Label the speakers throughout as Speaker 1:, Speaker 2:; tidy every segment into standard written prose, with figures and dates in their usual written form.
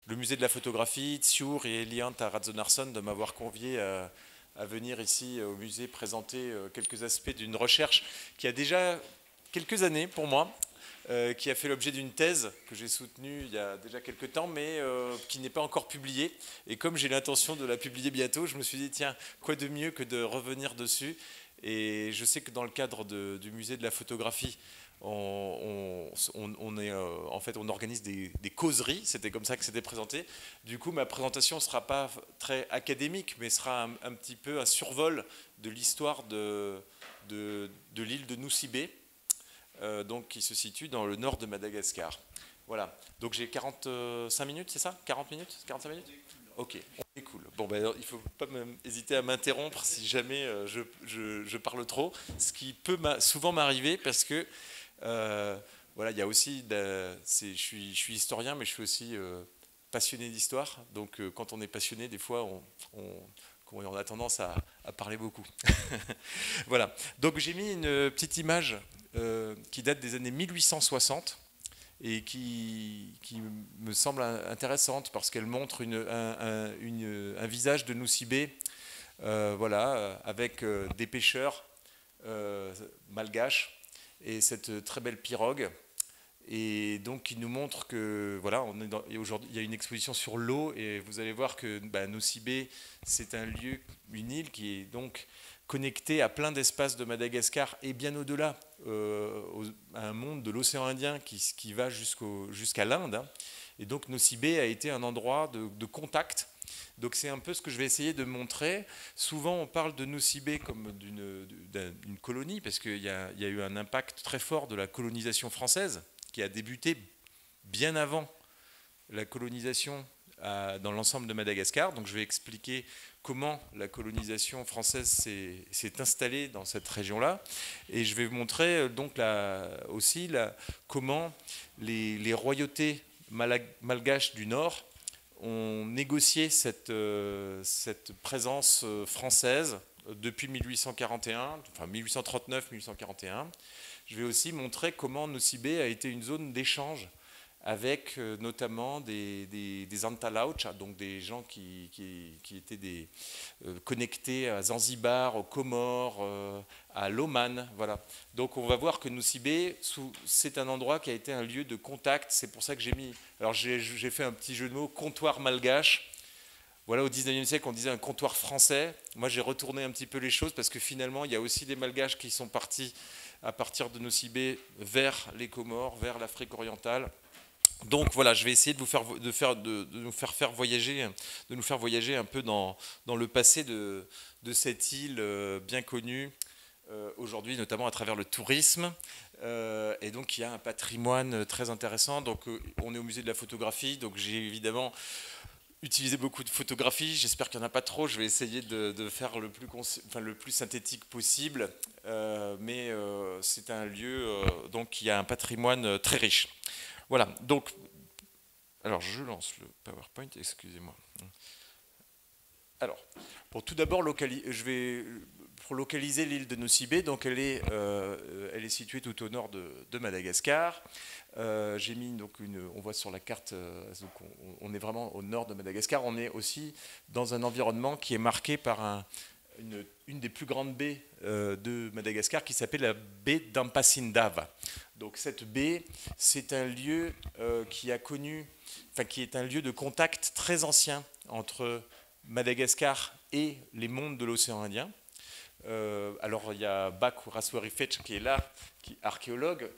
Speaker 1: le musée de la photographie, Tsiur et Elian Tarazzonarsson de m'avoir convié à venir ici au musée présenter quelques aspects d'une recherche qui a déjà quelques années pour moi, qui a fait l'objet d'une thèse que j'ai soutenue il y a déjà quelques temps, mais qui n'est pas encore publiée. Et comme j'ai l'intention de la publier bientôt, je me suis dit, tiens, quoi de mieux que de revenir dessus. Et je sais que dans le cadre du musée de la photographie, en fait, on organise des causeries, c'était comme ça que c'était présenté. Du coup, ma présentation ne sera pas très académique, mais sera un petit peu un survol de l'histoire de l'île de Nosy Be, donc, qui se situe dans le nord de Madagascar. Voilà, donc j'ai 45 minutes, c'est ça? 40 minutes? 45 minutes? Ok, on est cool. Bon, ben, il ne faut pas hésiter à m'interrompre si jamais je parle trop, ce qui peut souvent m'arriver parce que euh, voilà, il y a aussi, je suis historien, mais je suis aussi passionné d'histoire. Donc, quand on est passionné, des fois, on a tendance à parler beaucoup. Voilà. Donc, j'ai mis une petite image qui date des années 1860 et qui me semble intéressante parce qu'elle montre un visage de Nosy Be, voilà, avec des pêcheurs malgaches et cette très belle pirogue. Et donc, il nous montre que, voilà, aujourd'hui, il y a une exposition sur l'eau, et vous allez voir que Nosy Be, c'est un lieu, une île qui est donc connectée à plein d'espaces de Madagascar et bien au-delà, à un monde de l'océan Indien qui va jusqu'à l'Inde, hein. Et donc, Nosy Be a été un endroit de contact. Donc c'est un peu ce que je vais essayer de montrer. Souvent on parle de Nosy Be comme d'une colonie, parce qu'il y a eu un impact très fort de la colonisation française, qui a débuté bien avant la colonisation dans l'ensemble de Madagascar. Donc je vais expliquer comment la colonisation française s'est installée dans cette région-là. Et je vais vous montrer donc aussi comment les royautés malgaches du Nord ont négocié cette présence française depuis 1841, enfin 1839-1841. Je vais aussi montrer comment Nosy Be a été une zone d'échange avec notamment des Antalaucha, donc des gens qui étaient connectés à Zanzibar, aux Comores, à l'Oman. Voilà. Donc on va voir que Nosy Be, c'est un endroit qui a été un lieu de contact. C'est pour ça que j'ai mis. Alors j'ai fait un petit jeu de mots, comptoir malgache. Voilà, au 19e siècle, on disait un comptoir français. Moi, j'ai retourné un petit peu les choses parce que finalement, il y a aussi des malgaches qui sont partis à partir de Nosy Be vers les Comores, vers l'Afrique orientale. Donc voilà, je vais essayer de nous faire voyager, de nous faire voyager un peu dans le passé de cette île bien connue aujourd'hui, notamment à travers le tourisme. Et donc il y a un patrimoine très intéressant. Donc on est au musée de la photographie, donc j'ai évidemment utilisé beaucoup de photographies. J'espère qu'il n'y en a pas trop. Je vais essayer de faire le plus synthétique possible. Mais c'est un lieu donc qui a un patrimoine très riche. Voilà, donc, alors je lance le PowerPoint, excusez-moi. Alors, pour tout d'abord, pour localiser l'île de Nosy Be, donc elle est située tout au nord de Madagascar. J'ai mis donc on voit sur la carte, donc on est vraiment au nord de Madagascar. On est aussi dans un environnement qui est marqué par une des plus grandes baies de Madagascar qui s'appelle la baie d'Ampasindava. Donc cette baie, c'est un lieu qui est un lieu de contact très ancien entre Madagascar et les mondes de l'océan Indien. Alors il y a Baku Raswarifetch qui est là, qui est archéologue.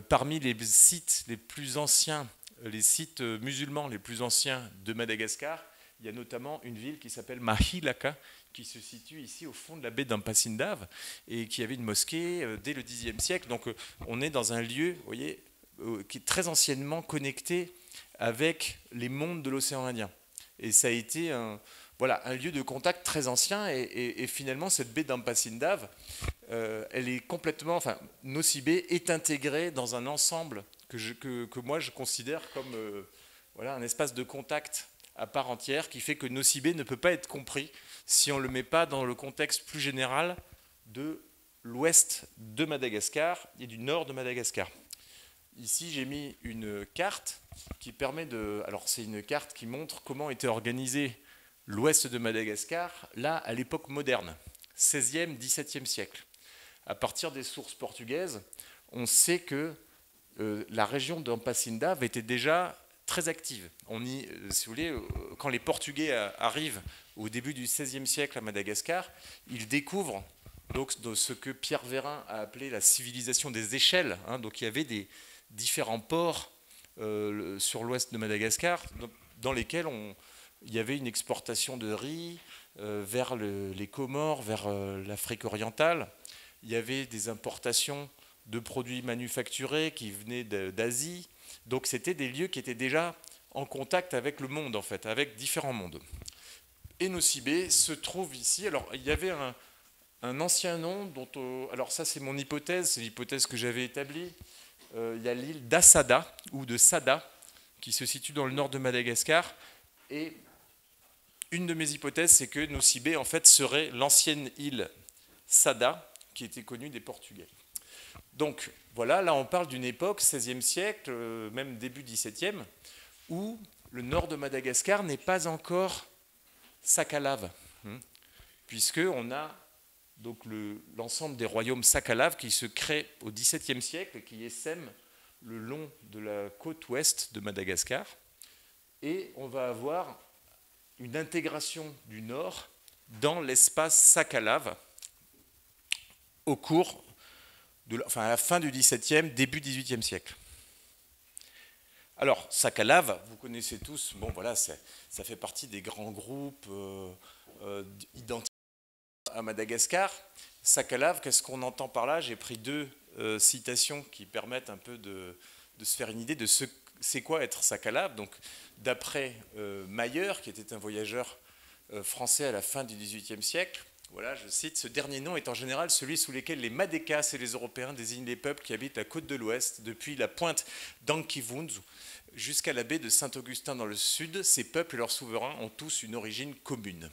Speaker 1: Parmi les sites les plus anciens, les sites musulmans les plus anciens de Madagascar, il y a notamment une ville qui s'appelle Mahilaka, qui se situe ici au fond de la baie d'Ampasindave et qui avait une mosquée dès le Xe siècle. Donc on est dans un lieu, vous voyez, qui est très anciennement connecté avec les mondes de l'océan Indien. Et ça a été un lieu de contact très ancien. Et finalement, cette baie d'Ampasindave, elle est complètement, enfin, Nosy Be est intégrée dans un ensemble que moi je considère comme un espace de contact à part entière, qui fait que Nosy Be ne peut pas être compris si on ne le met pas dans le contexte plus général de l'ouest de Madagascar et du nord de Madagascar. Ici, j'ai mis une carte qui permet de... Alors, c'est une carte qui montre comment était organisé l'ouest de Madagascar, là, à l'époque moderne, 16e, 17e siècle. À partir des sources portugaises, on sait que la région d'Ampasinda était déjà très active. Si vous voulez, quand les Portugais arrivent au début du XVIe siècle à Madagascar, ils découvrent donc ce que Pierre Vérin a appelé la civilisation des échelles. Hein. Donc il y avait des différents ports sur l'ouest de Madagascar dans lesquels il y avait une exportation de riz vers les Comores, vers l'Afrique orientale. Il y avait des importations de produits manufacturés qui venaient d'Asie. Donc c'était des lieux qui étaient déjà en contact avec le monde, en fait, avec différents mondes. Et Nosy-Be se trouve ici. Alors il y avait un ancien nom dont... alors ça c'est mon hypothèse, c'est l'hypothèse que j'avais établie. Il y a l'île d'Assada, ou de Sada, qui se situe dans le nord de Madagascar. Et une de mes hypothèses, c'est que Nosy-Be, en fait, serait l'ancienne île Sada, qui était connue des Portugais. Donc voilà, là on parle d'une époque, 16e siècle, même début 17e, où le nord de Madagascar n'est pas encore sac à lave, puisqu'on a donc l'ensemble des royaumes sac à lave qui se créent au XVIIe siècle et qui essaiment le long de la côte ouest de Madagascar. Et on va avoir une intégration du nord dans l'espace sac à lave au cours à la fin du XVIIe, début XVIIIe siècle. Alors, sac à lave, vous connaissez tous, bon voilà, ça fait partie des grands groupes identifiés à Madagascar. Sac à lave, qu'est-ce qu'on entend par là? J'ai pris deux citations qui permettent un peu de se faire une idée de ce c'est quoi être sac à lave. Donc, d'après Mayer, qui était un voyageur français à la fin du XVIIIe siècle, voilà, je cite, ce dernier nom est en général celui sous lequel les Madécas et les Européens désignent les peuples qui habitent la côte de l'Ouest, depuis la pointe d'Ankivunzu jusqu'à la baie de Saint-Augustin dans le sud. Ces peuples et leurs souverains ont tous une origine commune.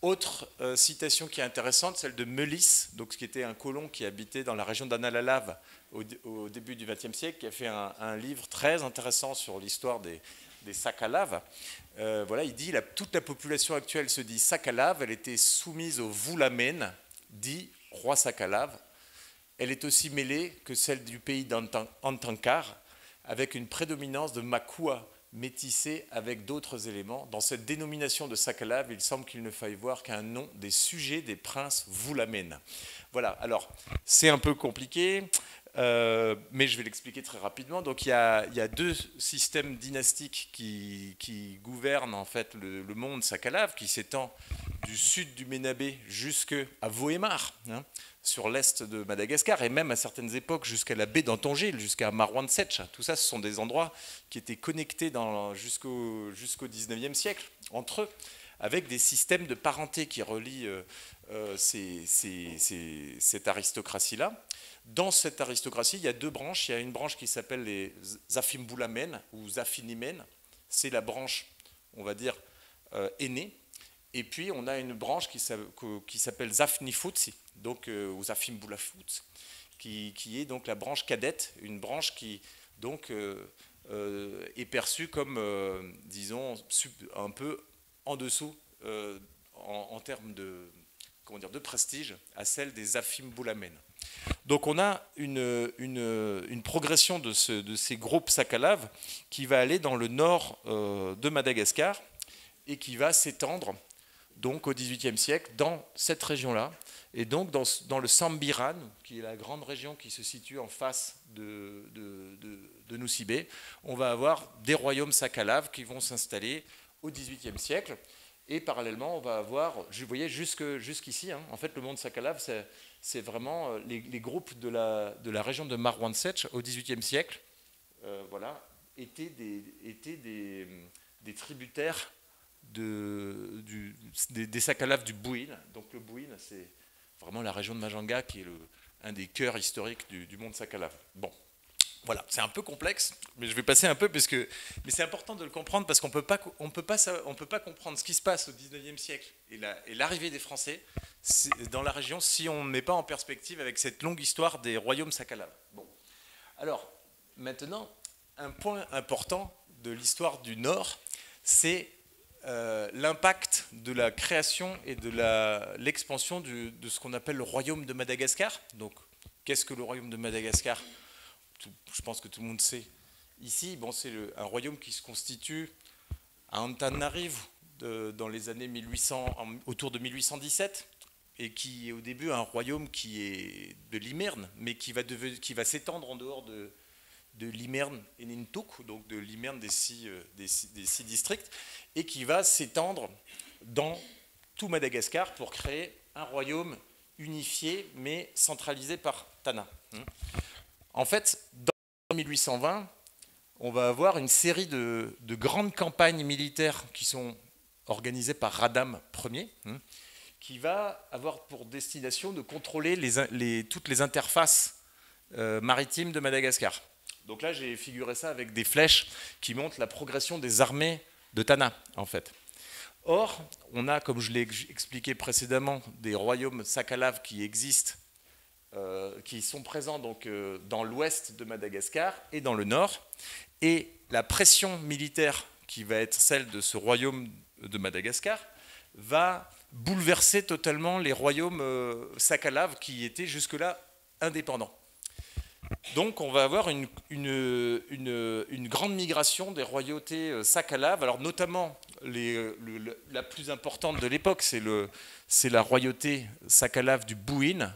Speaker 1: Autre citation qui est intéressante, celle de Melis, donc, qui était un colon qui habitait dans la région d'Analalave au début du XXe siècle, qui a fait un livre très intéressant sur l'histoire des sacs à lave. Voilà, il dit toute la population actuelle se dit sac à lave, elle était soumise au Vulamen, dit roi sac à lave. Elle est aussi mêlée que celle du pays d'Antankar, avec une prédominance de Makua métissée avec d'autres éléments. Dans cette dénomination de sac à lave, il semble qu'il ne faille voir qu'un nom des sujets des princes Vulamen. Voilà, alors c'est un peu compliqué. Mais je vais l'expliquer très rapidement. Donc il y a deux systèmes dynastiques qui gouvernent en fait le monde sac à lave, qui s'étend du sud du Ménabé jusqu'à Vohemar, hein, sur l'est de Madagascar, et même à certaines époques jusqu'à la baie d'Antongil, jusqu'à Marwantsech. Tout ça, ce sont des endroits qui étaient connectés jusqu'au XIXe siècle entre eux, avec des systèmes de parenté qui relient cette aristocratie-là. Dans cette aristocratie, il y a deux branches. Il y a une branche qui s'appelle les Zafimbulamen ou Zafinimen. C'est la branche, on va dire, aînée. Et puis, on a une branche qui s'appelle Zafnifutsi, donc, ou Zafimbulafutsi, qui est donc la branche cadette, une branche qui donc, est perçue comme, disons, un peu en dessous en termes de prestige à celle des Zafimbulamen. Donc on a une progression de ces groupes sac à lave qui va aller dans le nord de Madagascar et qui va s'étendre donc au XVIIIe siècle dans cette région-là. Et donc dans le Sambiran, qui est la grande région qui se situe en face de Nosy-Be, on va avoir des royaumes sac à lave qui vont s'installer au XVIIIe siècle. Et parallèlement, on va avoir, vous voyez, jusqu'ici, hein, en fait, le monde sac à lave, c'est vraiment les groupes de la région de Marwantsech au XVIIIe siècle, voilà, étaient des tributaires des sacs à lave du Bouin. Donc le Bouin, c'est vraiment la région de Majanga qui est un des cœurs historiques du monde sac à lave. Bon. Voilà, c'est un peu complexe, mais je vais passer un peu mais c'est important de le comprendre parce qu'on peut pas comprendre ce qui se passe au XIXe siècle et l'arrivée des Français dans la région si on ne met pas en perspective avec cette longue histoire des royaumes sac à lave. Bon, alors maintenant, un point important de l'histoire du Nord, c'est l'impact de la création et de l'expansion de ce qu'on appelle le royaume de Madagascar. Donc, qu'est-ce que le royaume de Madagascar? Je pense que tout le monde sait. Ici, bon, c'est un royaume qui se constitue à Antananarivo dans les années 1800, autour de 1817, et qui est au début un royaume qui est de Limerne, mais qui va s'étendre en dehors de Limerne et Nintuk, donc de Limerne des six districts, et qui va s'étendre dans tout Madagascar pour créer un royaume unifié mais centralisé par Tana. En fait, dans 1820, on va avoir une série de grandes campagnes militaires qui sont organisées par Radam Ier, qui va avoir pour destination de contrôler toutes les interfaces maritimes de Madagascar. Donc là, j'ai figuré ça avec des flèches qui montrent la progression des armées de Tana, en fait. Or, on a, comme je l'ai expliqué précédemment, des royaumes Sakalav qui existent, qui sont présents donc, dans l'ouest de Madagascar et dans le nord. Et la pression militaire qui va être celle de ce royaume de Madagascar va bouleverser totalement les royaumes Sakalav qui étaient jusque-là indépendants. Donc on va avoir une grande migration des royautés Sakalav, alors notamment la plus importante de l'époque, c'est la royauté Sakalav du Bouin,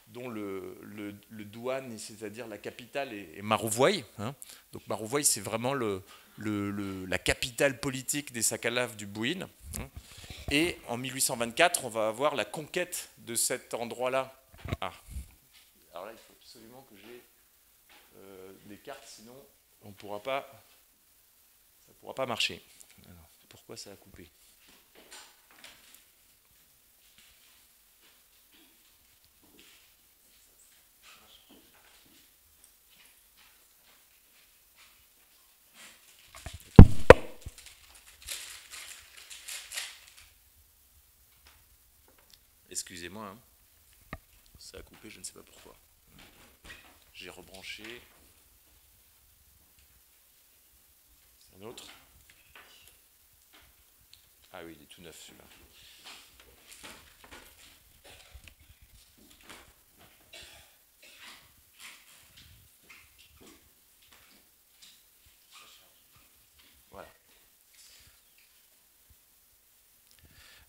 Speaker 1: dont le douane, c'est-à-dire la capitale, est Marouvoy. Donc Marouvoy, c'est vraiment la capitale politique des Sakalav du Bouin. Et en 1824, on va avoir la conquête de cet endroit-là. Alors là, il faut absolument que j'ai des cartes, sinon ça ne pourra pas marcher. Alors, pourquoi ça a coupé? Excusez-moi, hein. Ça a coupé, je ne sais pas pourquoi. J'ai rebranché. Un autre. Ah oui, il est tout neuf celui-là.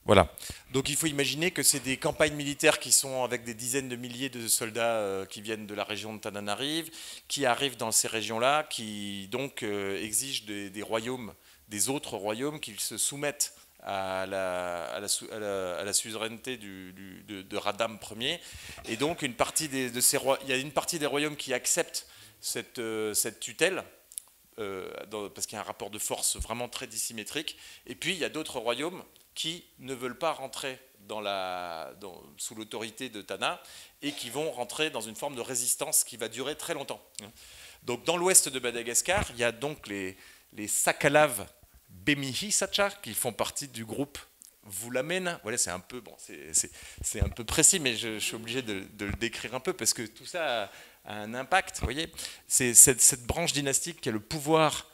Speaker 1: Voilà. Donc il faut imaginer que c'est des campagnes militaires qui sont avec des dizaines de milliers de soldats qui viennent de la région de Tananarive, qui arrivent dans ces régions-là, qui donc exigent des royaumes, des autres royaumes, qu'ils se soumettent à la suzeraineté de Radam Ier. Et donc il y a une partie des royaumes qui acceptent cette tutelle, parce qu'il y a un rapport de force vraiment très dissymétrique. Et puis il y a d'autres royaumes qui ne veulent pas rentrer sous l'autorité de Tana et qui vont rentrer dans une forme de résistance qui va durer très longtemps. Donc dans l'ouest de Madagascar, il y a donc les Sakalav Bemihisacha qui font partie du groupe Vulamen. Voilà, c'est un peu précis, mais je suis obligé de le décrire un peu parce que tout ça a un impact. Vous voyez, c'est cette branche dynastique qui a le pouvoir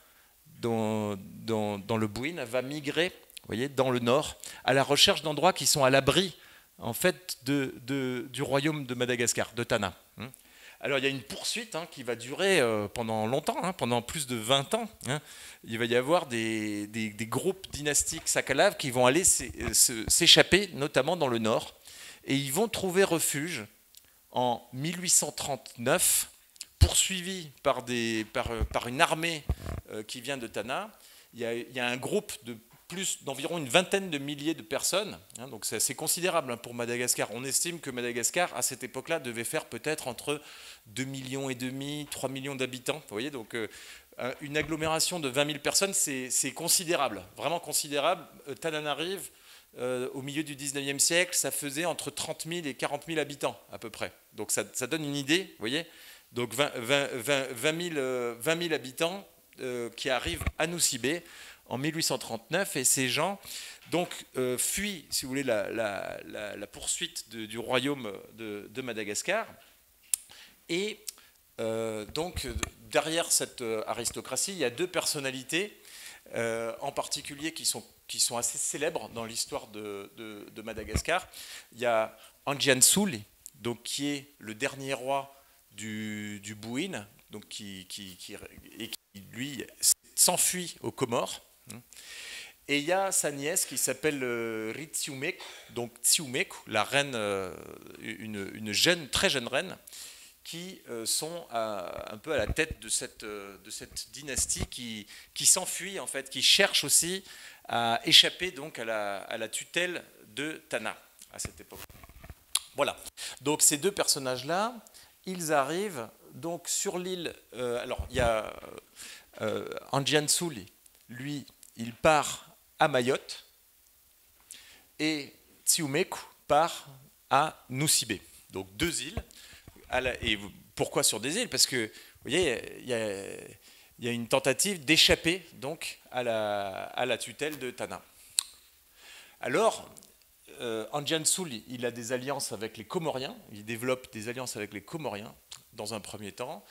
Speaker 1: dans le Bouin va migrer, vous voyez, dans le nord, à la recherche d'endroits qui sont à l'abri en fait du royaume de Madagascar, de Tana. Alors il y a une poursuite qui va durer pendant longtemps, pendant plus de 20 ans. Il va y avoir des groupes dynastiques Sakalav qui vont aller s'échapper, notamment dans le nord, et ils vont trouver refuge en 1839, poursuivis par une armée qui vient de Tana. Il y a un groupe d'environ une vingtaine de milliers de personnes, donc c'est assez considérable pour Madagascar. On estime que Madagascar, à cette époque-là, devait faire peut-être entre 2,5 millions, 3 millions d'habitants. Vous voyez, donc une agglomération de 20 000 personnes, c'est considérable, vraiment considérable. Tananarive, au milieu du 19e siècle, ça faisait entre 30 000 et 40 000 habitants à peu près. Donc ça donne une idée, vous voyez. Donc 20 000 habitants qui arrivent à Nosy-Be en 1839, et ces gens donc fuient, si vous voulez, la poursuite du royaume de Madagascar. Et donc derrière cette aristocratie, il y a deux personnalités en particulier qui sont assez célèbres dans l'histoire de Madagascar. Il y a Anjan Soul, donc, qui est le dernier roi du Bouin, donc qui lui s'enfuit aux Comores. Et il y a sa nièce qui s'appelle Ritsiomek, donc Tsiumek, la reine, une jeune, très jeune reine, qui sont un peu à la tête de cette dynastie qui s'enfuit en fait, qui cherche aussi à échapper donc à la tutelle de Tana à cette époque. Voilà. Donc ces deux personnages-là, ils arrivent donc sur l'île. Alors il y a Anjan Soul, lui, il part à Mayotte et Tsiumek part à Nosibé. Donc deux îles. Et pourquoi sur des îles? Parce que vous voyez, il y a une tentative d'échapper donc à la tutelle de Tana. Alors, Anjan Soul, il a des alliances avec les Comoriens, il développe des alliances avec les Comoriens dans un premier temps.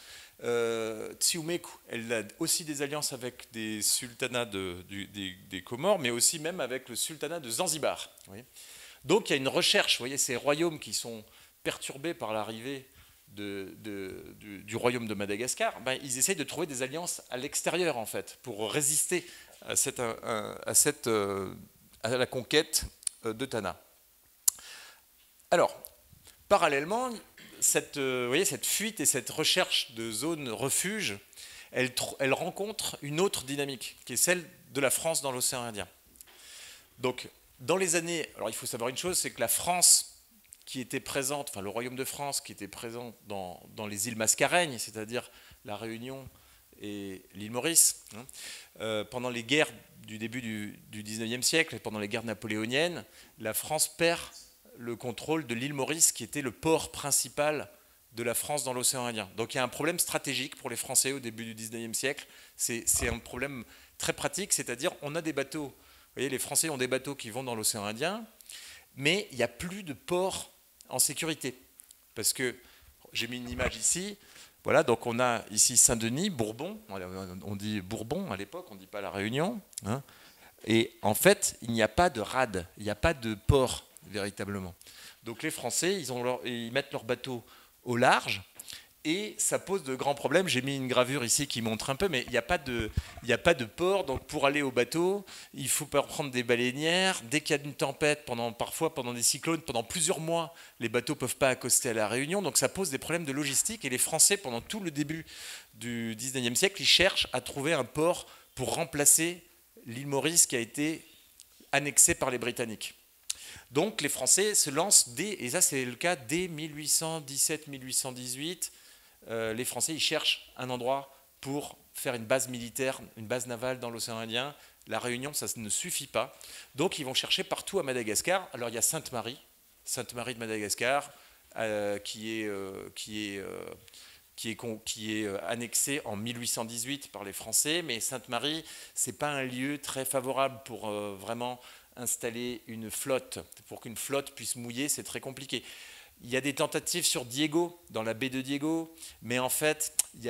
Speaker 1: Tsiumek, elle a aussi des alliances avec des sultanats des Comores, mais aussi même avec le sultanat de Zanzibar. Donc il y a une recherche, vous voyez, ces royaumes qui sont perturbés par l'arrivée du royaume de Madagascar, ben, ils essayent de trouver des alliances à l'extérieur en fait, pour résister à la conquête de Tana. Alors, parallèlement, cette fuite et cette recherche de zones refuge, elle rencontre une autre dynamique, qui est celle de la France dans l'océan Indien. Donc, dans les années... Alors, il faut savoir une chose, c'est que la France qui était présente, enfin le royaume de France qui était présent dans les îles Mascareignes, c'est-à-dire la Réunion et l'île Maurice, pendant les guerres du début du 19e siècle et pendant les guerres napoléoniennes, la France perd le contrôle de l'île Maurice, qui était le port principal de la France dans l'océan Indien. Donc il y a un problème stratégique pour les Français au début du 19e siècle. C'est un problème très pratique, c'est-à-dire on a des bateaux, vous voyez, les Français ont des bateaux qui vont dans l'océan Indien, mais il n'y a plus de port en sécurité. Parce que, j'ai mis une image ici, voilà, donc on a ici Saint-Denis, Bourbon, on dit Bourbon à l'époque, on ne dit pas La Réunion, hein, et en fait, il n'y a pas de rade, il n'y a pas de port véritablement. Donc les Français, ils mettent leurs bateaux au large et ça pose de grands problèmes. J'ai mis une gravure ici qui montre un peu, mais il n'y a pas de port. Donc pour aller au bateau, il faut prendre des baleinières. Dès qu'il y a une tempête, parfois pendant des cyclones, pendant plusieurs mois, les bateaux ne peuvent pas accoster à la Réunion. Donc ça pose des problèmes de logistique. Et les Français, pendant tout le début du 19e siècle, ils cherchent à trouver un port pour remplacer l'île Maurice qui a été annexée par les Britanniques. Donc les Français se lancent et ça c'est le cas dès 1817-1818, les Français ils cherchent un endroit pour faire une base militaire, une base navale dans l'océan Indien. La Réunion, ça ne suffit pas. Donc ils vont chercher partout à Madagascar. Alors il y a Sainte-Marie de Madagascar, qui est annexée en 1818 par les Français, mais Sainte-Marie, ce n'est pas un lieu très favorable pour vraiment installer une flotte. Pour qu'une flotte puisse mouiller, c'est très compliqué. Il y a des tentatives sur Diego, dans la baie de Diego, mais en fait, il y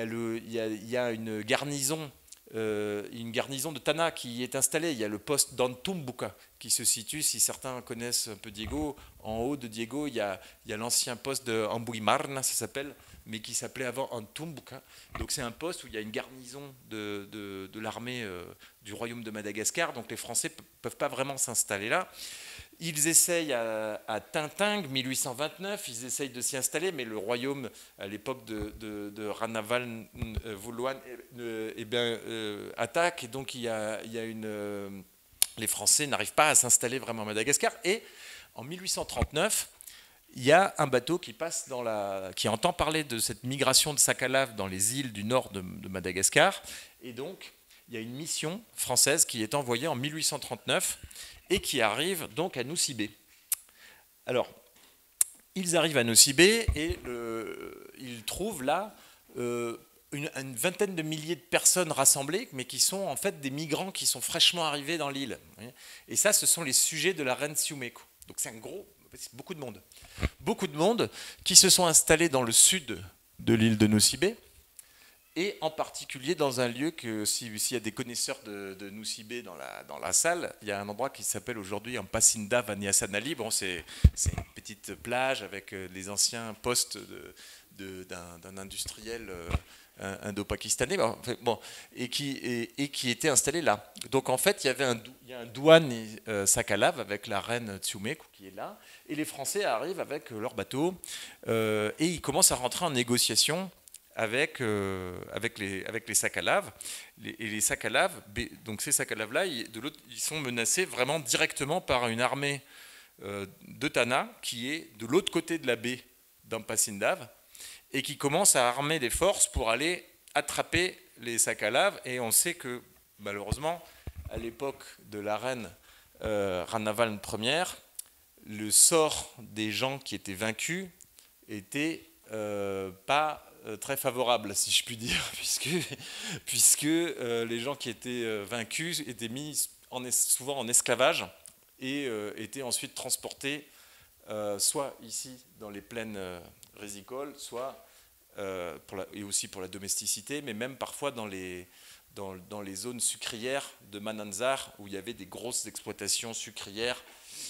Speaker 1: a une garnison de Tana qui est installée. Il y a le poste d'Antumbuka qui se situe, si certains connaissent un peu Diego, en haut de Diego, il y a l'ancien poste de Ambuimarna, ça s'appelle, mais qui s'appelait avant Antumbuka. Donc c'est un poste où il y a une garnison de l'armée du royaume de Madagascar, donc les Français ne peuvent pas vraiment s'installer là. Ils essayent à Tintingue, 1829, ils essayent de s'y installer, mais le royaume, à l'époque de Ranaval Vouloan, attaque, et donc les Français n'arrivent pas à s'installer vraiment à Madagascar. Et en 1839, il y a un bateau qui passe qui entend parler de cette migration de sac à lave dans les îles du nord de Madagascar, et donc il y a une mission française qui est envoyée en 1839 et qui arrive donc à Nosibé. Alors, ils arrivent à Nosibé et ils trouvent là une vingtaine de milliers de personnes rassemblées, mais qui sont en fait des migrants qui sont fraîchement arrivés dans l'île. Et ça, ce sont les sujets de la reine Tsiumek. Donc c'est beaucoup de monde. Beaucoup de monde qui se sont installés dans le sud de l'île de Nosibé. et en particulier dans un lieu que, s'il y a des connaisseurs de Nosy Be dans la salle, il y a un endroit qui s'appelle aujourd'hui Ampasinda Vanyasanali. Bon, c'est une petite plage avec les anciens postes d'un industriel indo-pakistanais, bon, et qui était installé là. Donc en fait, il y a un douane sac à lave avec la reine Tsumeku qui est là, et les Français arrivent avec leur bateau, et ils commencent à rentrer en négociation avec les sacs à lave. Et les sacs à lave, donc ces sacs à lave-là, ils sont menacés vraiment directement par une armée de Tana qui est de l'autre côté de la baie d'Ampasindav, et qui commence à armer des forces pour aller attraper les sacs à lave. Et on sait que, malheureusement, à l'époque de la reine Ranaval Ier, le sort des gens qui étaient vaincus était pas très favorable, si je puis dire, puisque les gens qui étaient vaincus étaient mis souvent en esclavage et étaient ensuite transportés soit ici dans les plaines rizicoles, soit et aussi pour la domesticité, mais même parfois dans les zones sucrières de Mananzar, où il y avait des grosses exploitations sucrières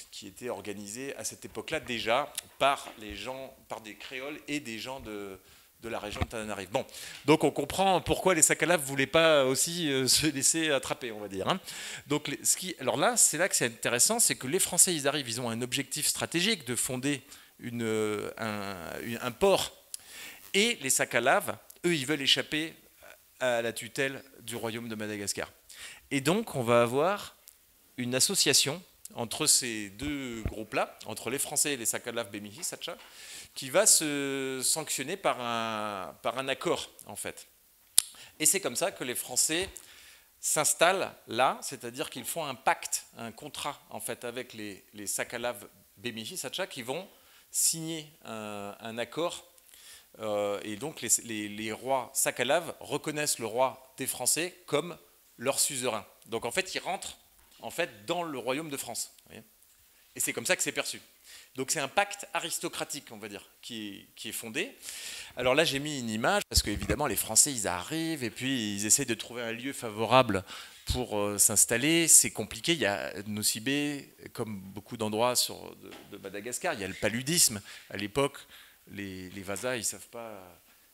Speaker 1: qui étaient organisées à cette époque-là déjà par des créoles et des gens de la région de Tananarive. Bon, donc on comprend pourquoi les sacs à lave ne voulaient pas aussi se laisser attraper, on va dire. Hein. Donc, alors là, c'est là que c'est intéressant, c'est que les Français, ils arrivent, ils ont un objectif stratégique de fonder un port, et les sacs à lave, eux, ils veulent échapper à la tutelle du royaume de Madagascar. Et donc, on va avoir une association entre ces deux groupes-là, entre les Français et les sacs à lave Bemihi Sacha, qui va se sanctionner par un accord, en fait. Et c'est comme ça que les Français s'installent là, c'est-à-dire qu'ils font un pacte, un contrat, en fait, avec les sacs à lave Bemihi Sacha, qui vont signer un accord. Et donc les rois sacs à lave reconnaissent le roi des Français comme leur suzerain. Donc en fait, ils rentrent dans le royaume de France. Vous voyez, et c'est comme ça que c'est perçu. Donc c'est un pacte aristocratique, on va dire, qui est fondé. Alors là, j'ai mis une image, parce qu'évidemment, les Français, ils arrivent, et puis ils essaient de trouver un lieu favorable pour s'installer. C'est compliqué. Il y a Nosy Be, comme beaucoup d'endroits de Madagascar, il y a le paludisme. À l'époque, les Vasas, ils savent pas,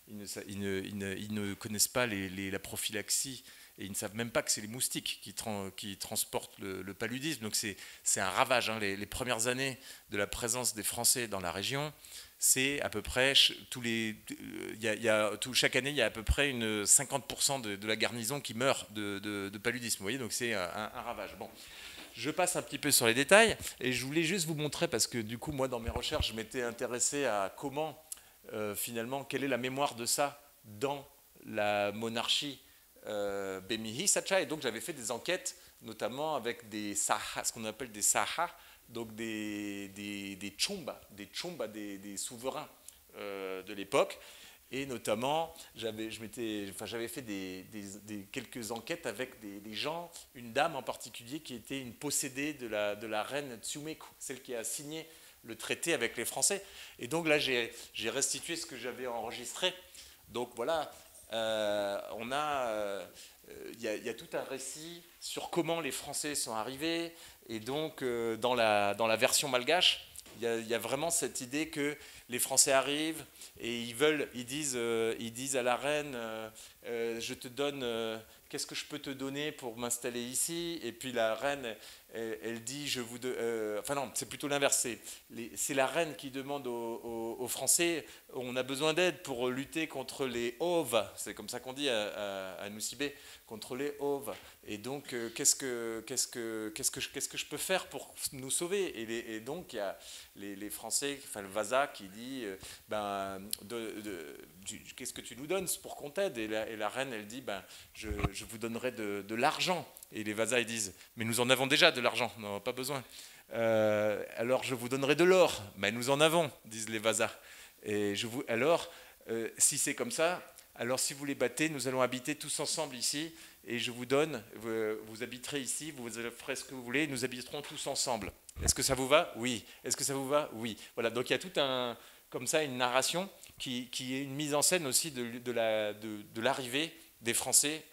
Speaker 1: ils ne connaissent pas la prophylaxie, et ils ne savent même pas que c'est les moustiques qui transportent le paludisme. Donc c'est un ravage. Hein. Les premières années de la présence des Français dans la région, c'est à peu près chaque année, il y a à peu près 50% de la garnison qui meurt de paludisme. Vous voyez, donc c'est un ravage. Bon. Je passe un petit peu sur les détails, et je voulais juste vous montrer, parce que du coup, moi, dans mes recherches, je m'étais intéressé à comment, finalement, quelle est la mémoire de ça dans la monarchie Bemihi Sacha, et donc j'avais fait des enquêtes, notamment avec ce qu'on appelle des saha, donc des chumba, des souverains de l'époque. Et notamment, j'avais fait quelques enquêtes avec des gens, une dame en particulier qui était une possédée de la reine Tsumeku, celle qui a signé le traité avec les Français. Et donc là, j'ai restitué ce que j'avais enregistré. Donc voilà, il y a tout un récit sur comment les Français sont arrivés. Et donc, dans la version malgache, il y a vraiment cette idée que les Français arrivent et ils disent à la reine, je te donne, qu'est-ce que je peux te donner pour m'installer ici? Et puis la reine, elle dit, enfin non, c'est plutôt l'inverse. C'est la reine qui demande aux Français, on a besoin d'aide pour lutter contre les Hauves, c'est comme ça qu'on dit à Nosy Be, contre les Hauves. Et donc, qu'est-ce que je peux faire pour nous sauver? Et donc, il y a les Français, enfin le Vasa qui dit, qu'est-ce que tu nous donnes pour qu'on t'aide? Et la reine, elle dit, je vous donnerai de l'argent. Et les Vasas, ils disent, mais nous en avons déjà de l'argent, on n'en a pas besoin. Alors je vous donnerai de l'or. Mais nous en avons, disent les Vasas. Et si c'est comme ça, alors si vous les battez, nous allons habiter tous ensemble ici, et je vous donne, vous habiterez ici, vous ferez ce que vous voulez, et nous habiterons tous ensemble. Est-ce que ça vous va? Oui. Est-ce que ça vous va? Oui. Voilà, donc il y a tout un comme ça une narration qui est une mise en scène aussi de l'arrivée des Français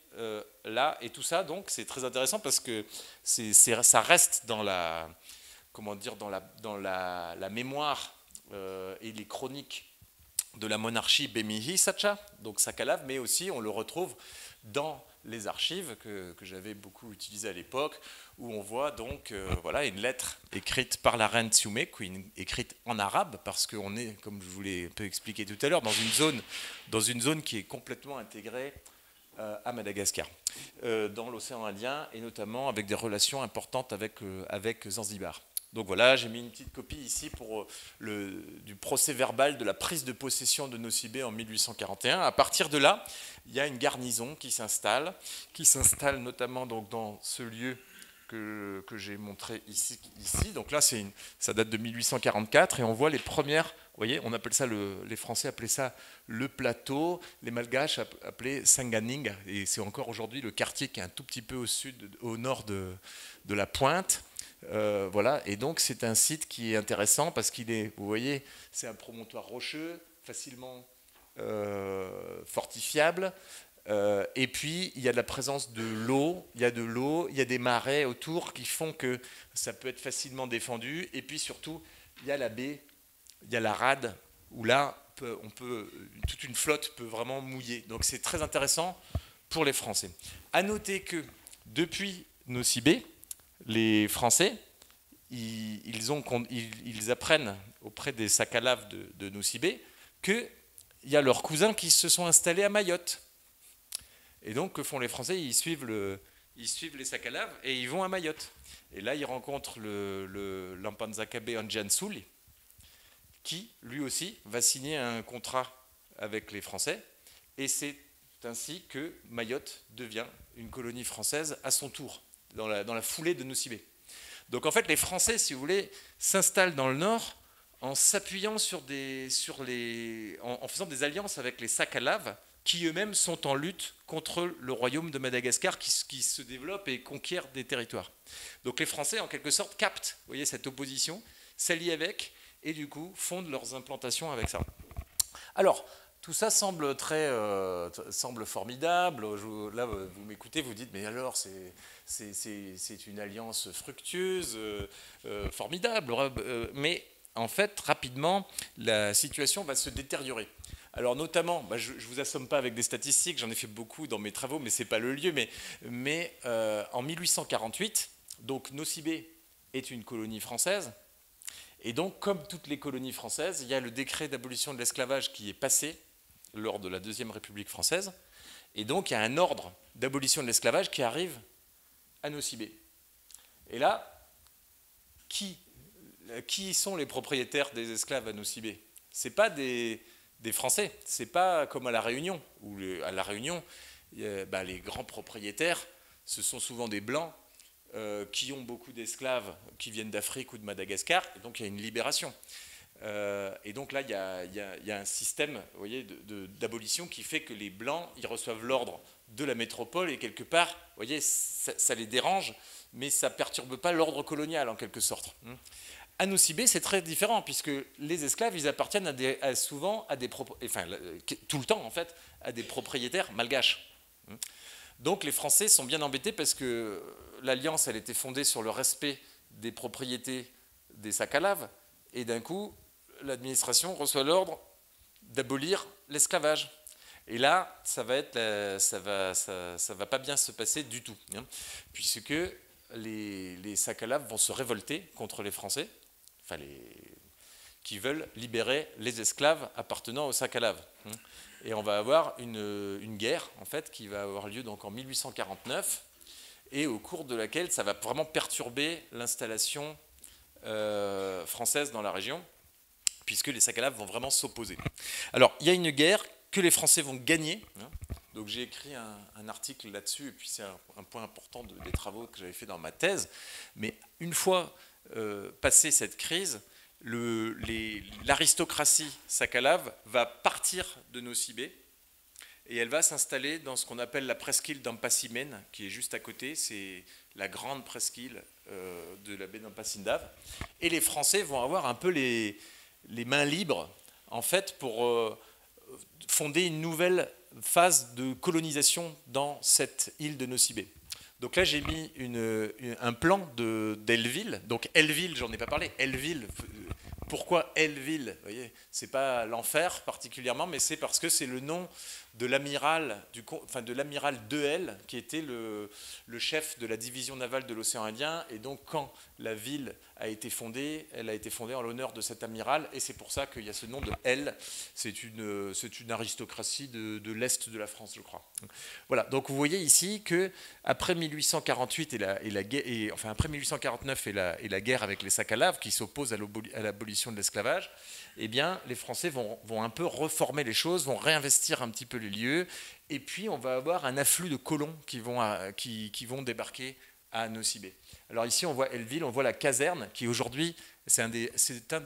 Speaker 1: là, et tout ça, donc c'est très intéressant parce que ça reste dans la, comment dire, dans la mémoire et les chroniques de la monarchie Bemihi Sacha, donc Sakalav, mais aussi on le retrouve dans les archives que j'avais beaucoup utilisées à l'époque, où on voit donc voilà, une lettre écrite par la reine Tsioumek, écrite en arabe, parce qu'on est, comme je vous l'ai un peu expliqué tout à l'heure, dans une zone qui est complètement intégrée à Madagascar, dans l'océan Indien, et notamment avec des relations importantes avec Zanzibar. Donc voilà, j'ai mis une petite copie ici du procès verbal de la prise de possession de Nosy Be en 1841. À partir de là, il y a une garnison qui s'installe notamment donc dans ce lieu que j'ai montré ici. Donc là, ça date de 1844 et on voit les premières, vous voyez, on appelle ça, les Français appelaient ça le plateau, les Malgaches appelaient Sanganing, et c'est encore aujourd'hui le quartier qui est un tout petit peu au nord de la Pointe. Voilà, et donc c'est un site qui est intéressant parce qu'il est, vous voyez, c'est un promontoire rocheux, facilement fortifiable, et puis il y a de la présence de l'eau, il y a des marais autour qui font que ça peut être facilement défendu, et puis surtout il y a la baie, il y a la rade, où là toute une flotte peut vraiment mouiller, donc c'est très intéressant pour les Français. À noter que depuis Nosy Be, les Français, ils apprennent auprès des Sakalaves de Nosy Be qu'il y a leurs cousins qui se sont installés à Mayotte. Et donc, que font les Français? Ils suivent les Sakalaves et ils vont à Mayotte. Et là, ils rencontrent l'Ampanzakabe Anjansuli, qui, lui aussi, va signer un contrat avec les Français. Et c'est ainsi que Mayotte devient une colonie française à son tour, dans la foulée de Nosy Be. Donc en fait, les Français, si vous voulez, s'installent dans le nord en s'appuyant en faisant des alliances avec les Sakalaves, qui eux-mêmes sont en lutte contre le royaume de Madagascar qui se développe et conquiert des territoires. Donc les Français, en quelque sorte, captent, vous voyez, cette opposition, s'allient avec, et du coup, fondent leurs implantations avec ça. Alors, tout ça semble formidable. Là, vous m'écoutez, vous dites, mais alors, c'est une alliance fructueuse, formidable. Mais en fait, rapidement, la situation va se détériorer. Alors notamment, je ne vous assomme pas avec des statistiques, j'en ai fait beaucoup dans mes travaux, mais ce n'est pas le lieu. Mais en 1848, donc Nosy Be est une colonie française. Et donc, comme toutes les colonies françaises, il y a le décret d'abolition de l'esclavage qui est passé lors de la Deuxième République française. Et donc, il y a un ordre d'abolition de l'esclavage qui arrive à Nosy Be. Et là, qui sont les propriétaires des esclaves à Nosy Be? Ce n'est pas des Français, ce n'est pas comme à La Réunion, où à La Réunion, les grands propriétaires, ce sont souvent des Blancs qui ont beaucoup d'esclaves qui viennent d'Afrique ou de Madagascar, et donc il y a une libération. Et donc là, il y a un système, vous voyez, d'abolition qui fait que les Blancs, ils reçoivent l'ordre de la métropole, et quelque part, vous voyez, ça les dérange, mais ça ne perturbe pas l'ordre colonial, en quelque sorte. À Nosy Be, c'est très différent, puisque les esclaves, ils appartiennent souvent à tout le temps, en fait, à des propriétaires malgaches. Donc les Français sont bien embêtés parce que l'alliance, elle était fondée sur le respect des propriétés des Sakalaves, et d'un coup, l'administration reçoit l'ordre d'abolir l'esclavage. Et là, ça va pas bien se passer du tout, puisque les Sakalaves vont se révolter contre les Français, qui veulent libérer les esclaves appartenant aux Sakalaves. Et on va avoir une guerre, en fait, qui va avoir lieu donc en 1849, et au cours de laquelle ça va vraiment perturber l'installation française dans la région, puisque les Sakalaves vont vraiment s'opposer. Alors, il y a une guerre que les Français vont gagner. Donc j'ai écrit un article là-dessus, et puis c'est un point important des travaux que j'avais fait dans ma thèse. Mais une fois passée cette crise, l'aristocratie sakalave va partir de Nosy Be, et elle va s'installer dans ce qu'on appelle la presqu'île d'Ampassimene, qui est juste à côté. C'est la grande presqu'île de la baie d'Ampasindav. Et les Français vont avoir un peu les mains libres en fait, pour fonder une nouvelle phase de colonisation dans cette île de Nosy Be. Donc là, j'ai mis un plan d'Elleville. Donc Elleville, j'en ai pas parlé. Elleville, pourquoi Elleville? Vous voyez, c'est pas l'enfer particulièrement, mais c'est parce que c'est le nom de l'amiral de l'amiral Dehelle, qui était le chef de la division navale de l'océan Indien. Et donc, quand la ville a été fondée, elle a été fondée en l'honneur de cet amiral, et c'est pour ça qu'il y a ce nom de L. C'est une aristocratie de l'est de la France, je crois. Voilà. Donc, vous voyez ici que après 1848 après 1849 et la guerre avec les sacs à lave qui s'opposent à l'abolition de l'esclavage, eh bien, les Français vont un peu reformer les choses, vont réinvestir un petit peu les lieux, et puis on va avoir un afflux de colons qui vont débarquer à Nosy Be. Alors ici, on voit Elleville, on voit la caserne, qui aujourd'hui,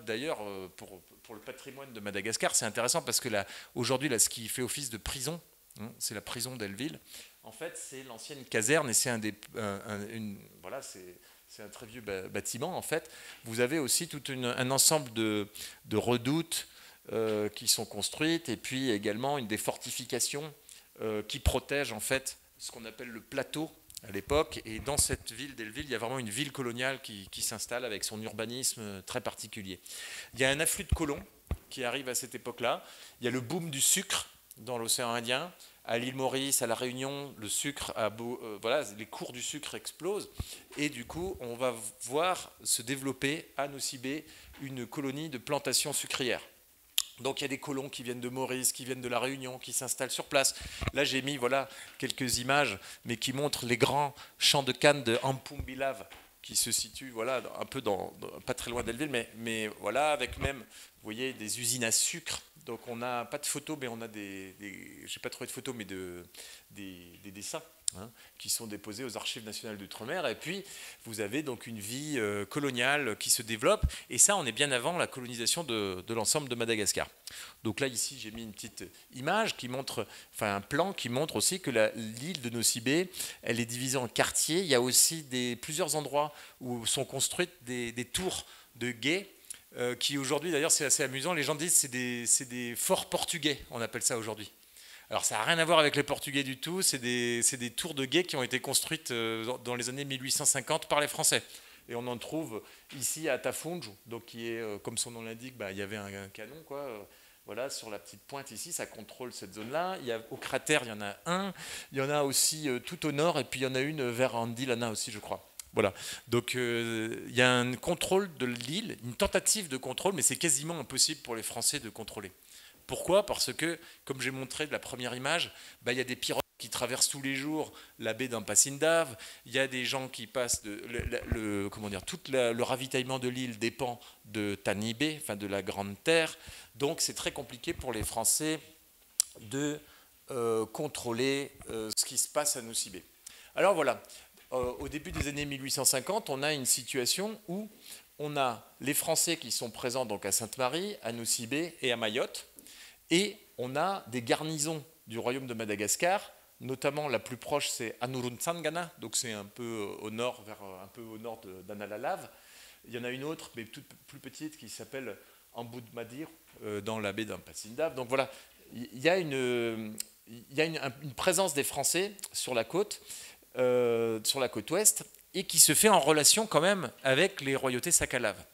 Speaker 1: d'ailleurs, pour le patrimoine de Madagascar, c'est intéressant parce que aujourd'hui, ce qui fait office de prison, c'est la prison d'Elleville. En fait, c'est l'ancienne caserne, et c'est c'est un très vieux bâtiment, en fait. Vous avez aussi tout un ensemble de redoutes qui sont construites, et puis également des fortifications qui protègent, en fait, ce qu'on appelle le plateau à l'époque. Et dans cette ville d'Elleville, il y a vraiment une ville coloniale qui s'installe avec son urbanisme très particulier. Il y a un afflux de colons qui arrive à cette époque-là. Il y a le boom du sucre dans l'océan Indien. À l'île Maurice, à la Réunion, le sucre les cours du sucre explosent, et du coup, on va voir se développer à Nosy Be une colonie de plantations sucrières. Donc il y a des colons qui viennent de Maurice, qui viennent de la Réunion, qui s'installent sur place. Là, j'ai mis quelques images, mais qui montrent les grands champs de canne de Ampumbilav, qui se situent un peu pas très loin d'Elleville, mais voilà, avec même, vous voyez, des usines à sucre. Donc on n'a pas de photos, mais on a j'ai pas trouvé de photos, mais des dessins qui sont déposés aux Archives nationales d'outre-mer. Et puis vous avez donc une vie coloniale qui se développe, et ça, on est bien avant la colonisation de l'ensemble de Madagascar. Donc là, ici, j'ai mis une petite image qui montre, un plan qui montre aussi que l'île de Nosy Be, elle est divisée en quartiers. Il y a aussi plusieurs endroits où sont construites des tours de guet, qui aujourd'hui, d'ailleurs, c'est assez amusant. Les gens disent que c'est des forts portugais, on appelle ça aujourd'hui. Alors ça n'a rien à voir avec les Portugais du tout, c'est des tours de guet qui ont été construites dans les années 1850 par les Français. Et on en trouve ici à Tafunj, donc qui est, comme son nom l'indique, il y avait un canon, voilà, sur la petite pointe ici, ça contrôle cette zone-là. Au cratère, il y en a un. Il y en a aussi tout au nord, et puis il y en a une vers Andilana aussi, je crois. Voilà. Donc il y a un contrôle de l'île, une tentative de contrôle, mais c'est quasiment impossible pour les Français de contrôler. Pourquoi? Parce que, comme j'ai montré de la première image, il y a des pirogues qui traversent tous les jours la baie d'Ampasindave. Il y a des gens qui passent tout le ravitaillement de l'île dépend de Tanibé, de la Grande Terre. Donc c'est très compliqué pour les Français de contrôler ce qui se passe à Nosy Be. Alors voilà, au début des années 1850, on a une situation où on a les Français qui sont présents donc à Sainte-Marie, à Nosy Be et à Mayotte. Et on a des garnisons du royaume de Madagascar, notamment la plus proche, c'est Anurunsangana, donc c'est un peu au nord, un peu au nord d'Analalav. Il y en a une autre, mais plus petite, qui s'appelle Ambudmadir, dans la baie d'Ampasindave. Donc voilà, il y a une présence des Français sur la côte ouest, et qui se fait en relation quand même avec les royautés Sakalaves.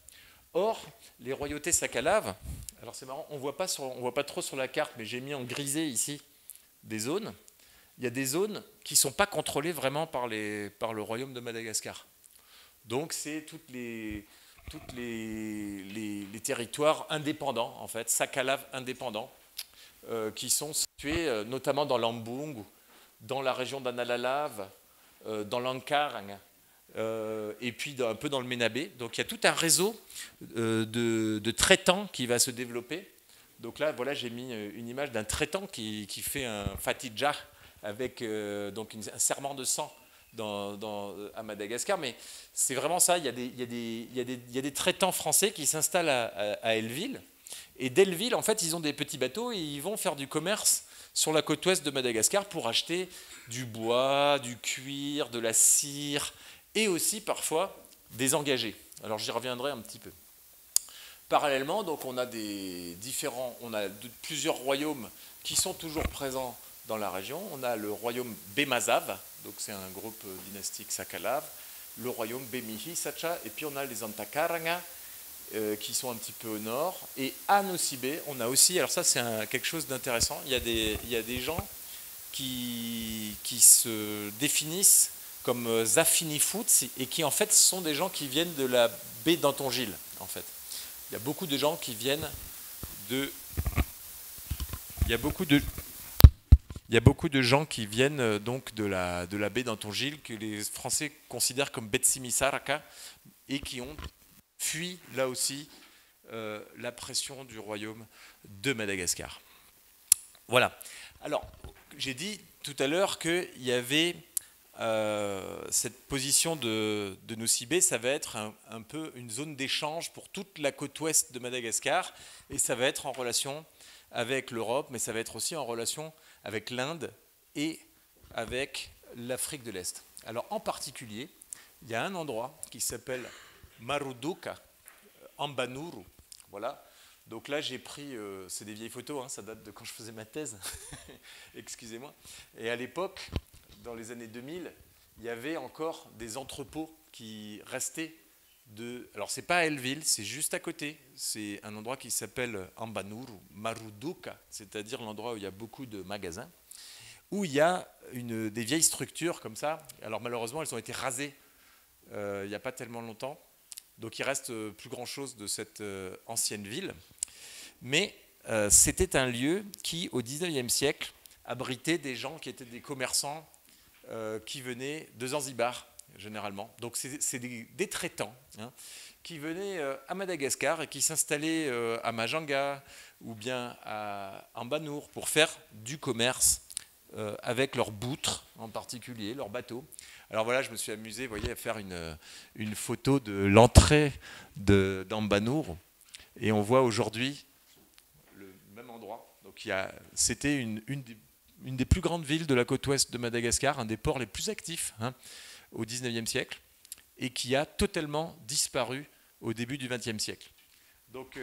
Speaker 1: Or, les royautés Sakalaves, alors c'est marrant, on voit pas trop sur la carte, mais j'ai mis en grisé ici des zones. Il y a des zones qui ne sont pas contrôlées vraiment par le royaume de Madagascar. Donc c'est tous les territoires indépendants, en fait, Sakalaves indépendants, qui sont situés notamment dans l'Ambung, dans la région d'Analalav, dans l'Ankarang, et puis un peu dans le Ménabé. Donc il y a tout un réseau de traitants qui va se développer. Donc là, voilà, j'ai mis une image d'un traitant qui fait un fatidja avec donc un serment de sang à Madagascar. Mais c'est vraiment ça, il y a des traitants français qui s'installent à Elleville. Et d'Elleville, en fait, ils ont des petits bateaux et ils vont faire du commerce sur la côte ouest de Madagascar pour acheter du bois, du cuir, de la cire, et aussi parfois des engagés. Alors j'y reviendrai un petit peu. parallèlement, donc on a plusieurs royaumes qui sont toujours présents dans la région. On a le royaume Bemazav, donc c'est un groupe dynastique Sakalav, le royaume Bemihi Sacha, et puis on a les Antakaranga qui sont un petit peu au nord. Et à Nosibé, on a aussi, alors ça c'est quelque chose d'intéressant, il y a des gens qui se définissent comme Zafinifut et qui en fait sont des gens qui viennent de la baie d'Antongil en fait. Il y a beaucoup de gens qui viennent de... Il y a beaucoup de gens qui viennent donc de la baie d'Antongil que les Français considèrent comme Betsimisaraka et qui ont fui là aussi la pression du royaume de Madagascar. Voilà. Alors, j'ai dit tout à l'heure qu'il y avait cette position de Nosibé, ça va être un peu une zone d'échange pour toute la côte ouest de Madagascar, et ça va être en relation avec l'Europe, mais ça va être aussi en relation avec l'Inde et avec l'Afrique de l'Est. Alors en particulier, il y a un endroit qui s'appelle Maruduka, Ambanuru, voilà. Donc là, j'ai pris, c'est des vieilles photos, hein, ça date de quand je faisais ma thèse, excusez-moi. Et à l'époque, dans les années 2000, il y avait encore des entrepôts qui restaient de... Alors, c'est pas à Elville, c'est juste à côté. C'est un endroit qui s'appelle Ambanuru, Maruduka, c'est-à-dire l'endroit où il y a beaucoup de magasins, où il y a des vieilles structures comme ça. Alors, malheureusement, elles ont été rasées il n'y a pas tellement longtemps. Donc, il reste plus grand-chose de cette ancienne ville. Mais c'était un lieu qui, au XIXe siècle, abritait des gens qui étaient des commerçants qui venaient de Zanzibar, généralement. Donc c'est des traitants hein, qui venaient à Madagascar et qui s'installaient à Majanga ou bien à Ambanour pour faire du commerce avec leurs boutres, en particulier, leurs bateaux. Alors voilà, je me suis amusé, vous voyez, à faire une photo de l'entrée d'Ambanour. Et on voit aujourd'hui le même endroit. Donc c'était une des plus grandes villes de la côte ouest de Madagascar, un des ports les plus actifs hein, au XIXe siècle, et qui a totalement disparu au début du XXe siècle. Donc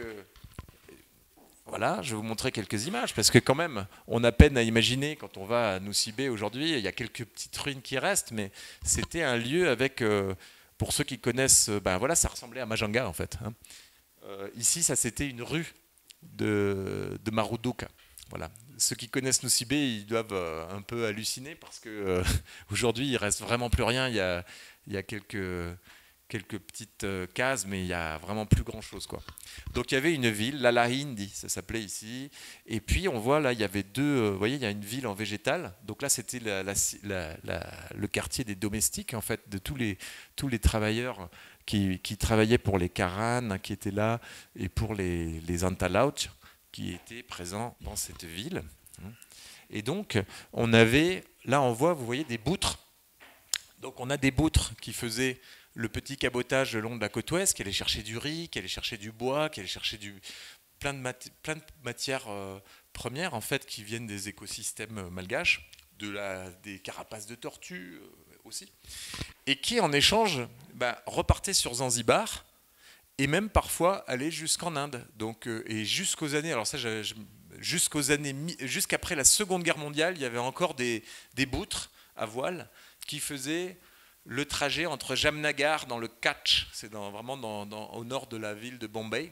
Speaker 1: voilà, je vais vous montrer quelques images, parce que quand même, on a peine à imaginer, quand on va à Nosibé aujourd'hui, il y a quelques petites ruines qui restent, mais c'était un lieu avec, pour ceux qui connaissent, ben voilà, ça ressemblait à Majanga en fait. Hein. Ici, ça c'était une rue de Maruduka. Voilà. Ceux qui connaissent Nosibé, ils doivent un peu halluciner parce que aujourd'hui, il reste vraiment plus rien. Il y a quelques petites cases, mais il n'y a vraiment plus grand-chose, quoi. Donc il y avait une ville, Lalahindi, ça s'appelait ici. Et puis on voit là, il y avait vous voyez, il y a une ville en végétal. Donc là, c'était le quartier des domestiques, en fait, de tous les travailleurs qui travaillaient pour les Karanes, qui étaient là, et pour les Antalauch, qui étaient présents dans cette ville. Et donc, là on voit, vous voyez, des boutres. Donc on a des boutres qui faisaient le petit cabotage le long de la côte ouest, qui allaient chercher du riz, qui allaient chercher du bois, qui allaient chercher plein de matières premières, en fait, qui viennent des écosystèmes malgaches, des carapaces de tortues aussi, et qui, en échange, repartaient sur Zanzibar, et même parfois aller jusqu'en Inde. Donc, et jusqu'aux années, alors ça, jusqu'après la Seconde Guerre mondiale, il y avait encore des boutres à voile qui faisaient le trajet entre Jamnagar dans le Kutch, c'est vraiment au nord de la ville de Bombay,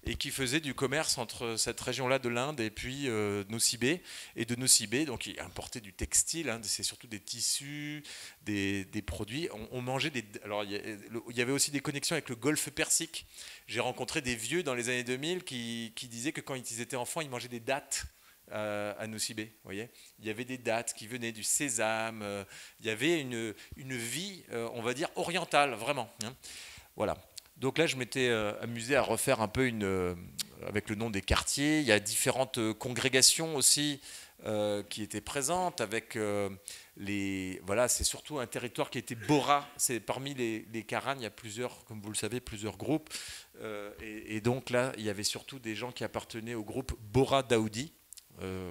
Speaker 1: et qui faisaient du commerce entre cette région-là de l'Inde et puis Nosibé. Et de Nosibé, donc ils importaient du textile, hein, c'est surtout des tissus, des produits. On mangeait alors il y avait aussi des connexions avec le golfe Persique. J'ai rencontré des vieux dans les années 2000 qui disaient que quand ils étaient enfants, ils mangeaient des dattes à Nosibé, vous voyez. Il y avait des dattes qui venaient du sésame, il y avait une vie, on va dire, orientale, vraiment. Hein. Voilà. Donc là, je m'étais amusé à refaire un peu avec le nom des quartiers. Il y a différentes congrégations aussi qui étaient présentes avec voilà, c'est surtout un territoire qui était Bora. C'est parmi les Karanes, il y a plusieurs, comme vous le savez, plusieurs groupes. Et donc là, il y avait surtout des gens qui appartenaient au groupe Bora Daoudi.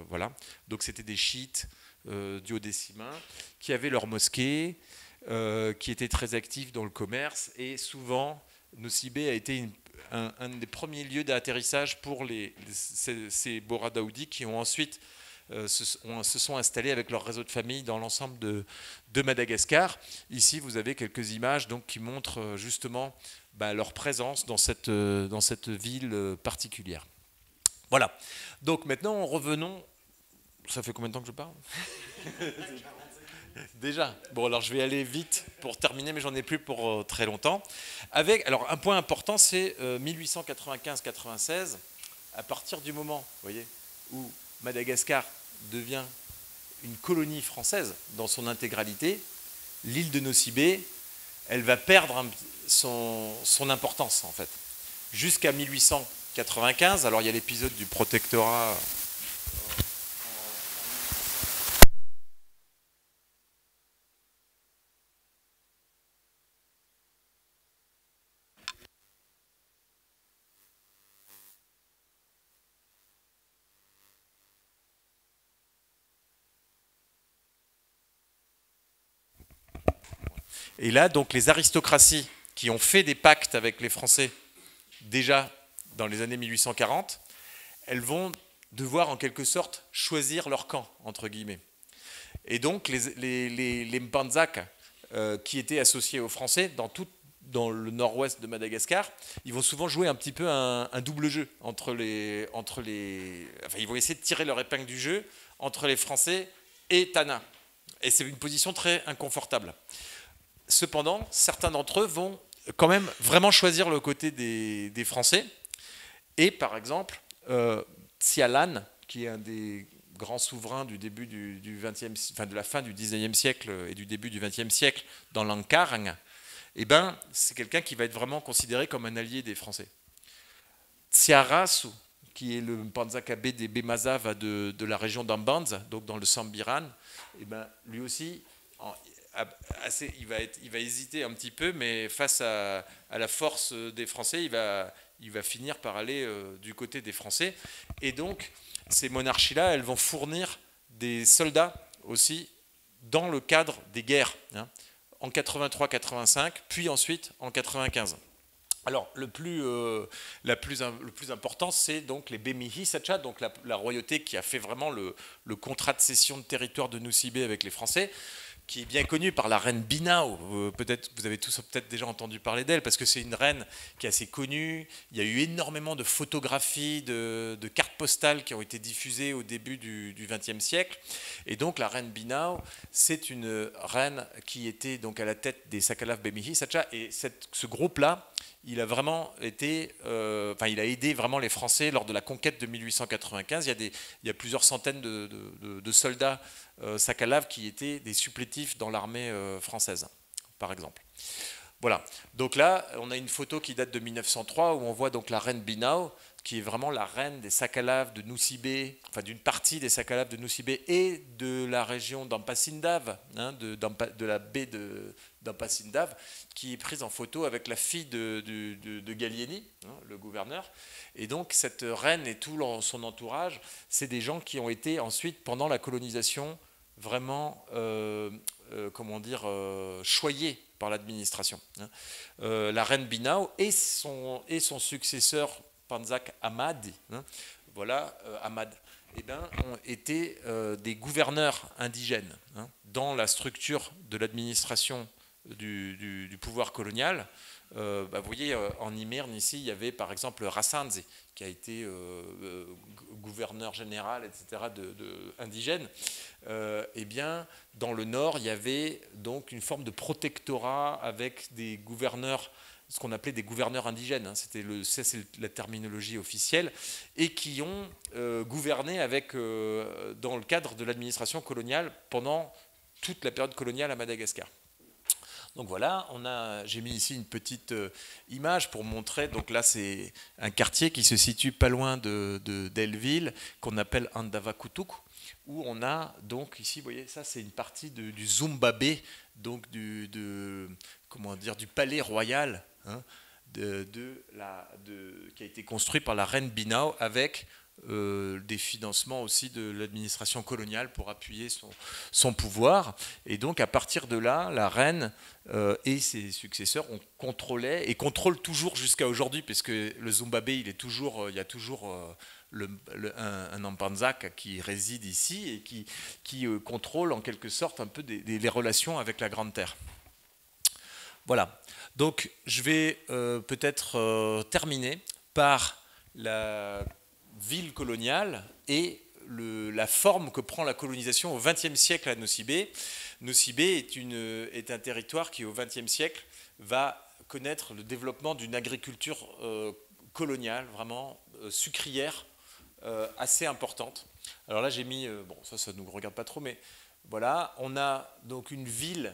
Speaker 1: Voilà. Donc c'était des chiites duodécimains qui avaient leur mosquée, qui étaient très actifs dans le commerce et souvent Nosy Be a été un des premiers lieux d'atterrissage pour ces Bora Daoudi qui ont ensuite se sont installés avec leur réseau de famille dans l'ensemble de Madagascar. Ici, vous avez quelques images donc, qui montrent justement leur présence dans cette ville particulière. Voilà. Donc maintenant, revenons. Ça fait combien de temps que je parle? Déjà. Bon, alors je vais aller vite pour terminer, mais j'en ai plus pour très longtemps. Alors, un point important, c'est 1895-96. À partir du moment, vous voyez, où Madagascar devient une colonie française dans son intégralité, l'île de Nosy Be, elle va perdre son importance en fait. Jusqu'à 1895, alors il y a l'épisode du protectorat. Et là, donc, les aristocraties qui ont fait des pactes avec les Français déjà dans les années 1840, elles vont devoir en quelque sorte choisir leur camp, entre guillemets. Et donc, les Mpanzak, qui étaient associés aux Français dans le nord-ouest de Madagascar, ils vont souvent jouer un petit peu un double jeu enfin, ils vont essayer de tirer leur épingle du jeu entre les Français et Tana. Et c'est une position très inconfortable. Cependant, certains d'entre eux vont quand même vraiment choisir le côté des Français. Et par exemple, Tsialan, qui est un des grands souverains du début du 20e, enfin de la fin du 19e siècle et du début du 20e siècle dans l'Ankarang, c'est quelqu'un qui va être vraiment considéré comme un allié des Français. Tsiarasu, qui est le Mpanzakabe des Bemaza de la région d'Ambanza, donc dans le Sambiran, lui aussi, il va hésiter un petit peu, mais face à la force des Français, il va finir par aller du côté des Français. Et donc, ces monarchies-là, elles vont fournir des soldats aussi dans le cadre des guerres, en 83-85, puis ensuite en 95. Alors, le plus important, c'est donc les Bemihi Sacha, donc la royauté qui a fait vraiment le contrat de cession de territoire de Nosy Be avec les Français, qui est bien connue par la reine Binao. Peut-être vous avez tous déjà entendu parler d'elle, parce que c'est une reine qui est assez connue. Il y a eu énormément de photographies, de cartes postales qui ont été diffusées au début du XXe siècle. Et donc la reine Binao, c'est une reine qui était donc à la tête des Sakalav Bemihi Sacha. Et ce groupe-là, il a vraiment été, il a aidé vraiment les Français lors de la conquête de 1895. Il y a plusieurs centaines de soldats Sakalav qui étaient des supplétifs dans l'armée française, par exemple. Voilà. Donc là, on a une photo qui date de 1903 où on voit donc la reine Binao, qui est vraiment la reine des Sakalav de Nosy Be, enfin d'une partie des Sakalav de Nosy Be et de la région d'Ampasindav, de la baie d'Ampasindav, qui est prise en photo avec la fille de Gallieni, le gouverneur. Et donc cette reine et tout son entourage, c'est des gens qui ont été ensuite, pendant la colonisation, vraiment, choyés par l'administration. La reine Binao et son successeur Panzak Ahmad, Ahmad, ont été des gouverneurs indigènes dans la structure de l'administration du pouvoir colonial. Vous voyez, en Imirne, ici, il y avait par exemple Rassanze, qui a été gouverneur général, etc., indigène. Dans le nord, il y avait donc une forme de protectorat avec des gouverneurs, ce qu'on appelait des gouverneurs indigènes, c'est la terminologie officielle, et qui ont gouverné dans le cadre de l'administration coloniale pendant toute la période coloniale à Madagascar. Donc voilà, j'ai mis ici une petite image pour montrer. Donc là, c'est un quartier qui se situe pas loin d'Elville, qu'on appelle Andavakutuk, où on a donc ici, vous voyez, ça c'est une partie du Zumbabe, donc du palais royal, qui a été construit par la reine Binao avec des financements aussi de l'administration coloniale pour appuyer son pouvoir. Et donc à partir de là, la reine et ses successeurs ont contrôlé et contrôlent toujours jusqu'à aujourd'hui, puisque le Zimbabwe, il y a toujours un Mpanzaka qui réside ici et qui contrôle en quelque sorte un peu les relations avec la Grande Terre. Voilà. Donc je vais peut-être terminer par la ville coloniale et la forme que prend la colonisation au XXe siècle à Nosy-Be. Nosy-Be est un territoire qui, au XXe siècle, va connaître le développement d'une agriculture coloniale, vraiment sucrière, assez importante. Alors là, j'ai mis, bon, ça ne nous regarde pas trop, mais voilà, on a donc une ville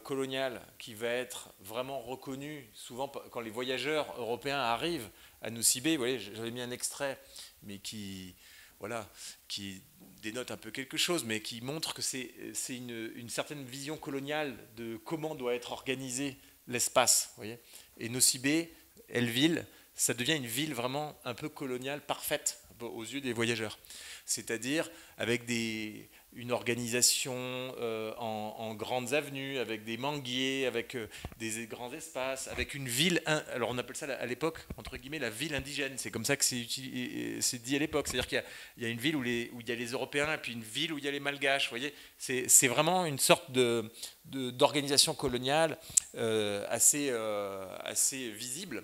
Speaker 1: coloniale qui va être vraiment reconnue, souvent quand les voyageurs européens arrivent à Nosy-Be. Vous voyez, j'avais mis un extrait, mais qui dénote un peu quelque chose, mais qui montre que c'est une certaine vision coloniale de comment doit être organisé l'espace. Voyez. Et Nosy-Be, Elville, ça devient une ville vraiment un peu coloniale, parfaite aux yeux des voyageurs. C'est-à-dire avec une organisation en grandes avenues, avec des manguiers, avec des grands espaces, avec une ville, alors on appelle ça à l'époque, entre guillemets, la ville indigène. C'est comme ça que c'est dit à l'époque. C'est-à-dire qu'il y a une ville où il y a les Européens et puis une ville où il y a les Malgaches. Vous voyez, c'est vraiment une sorte d'organisation coloniale assez visible.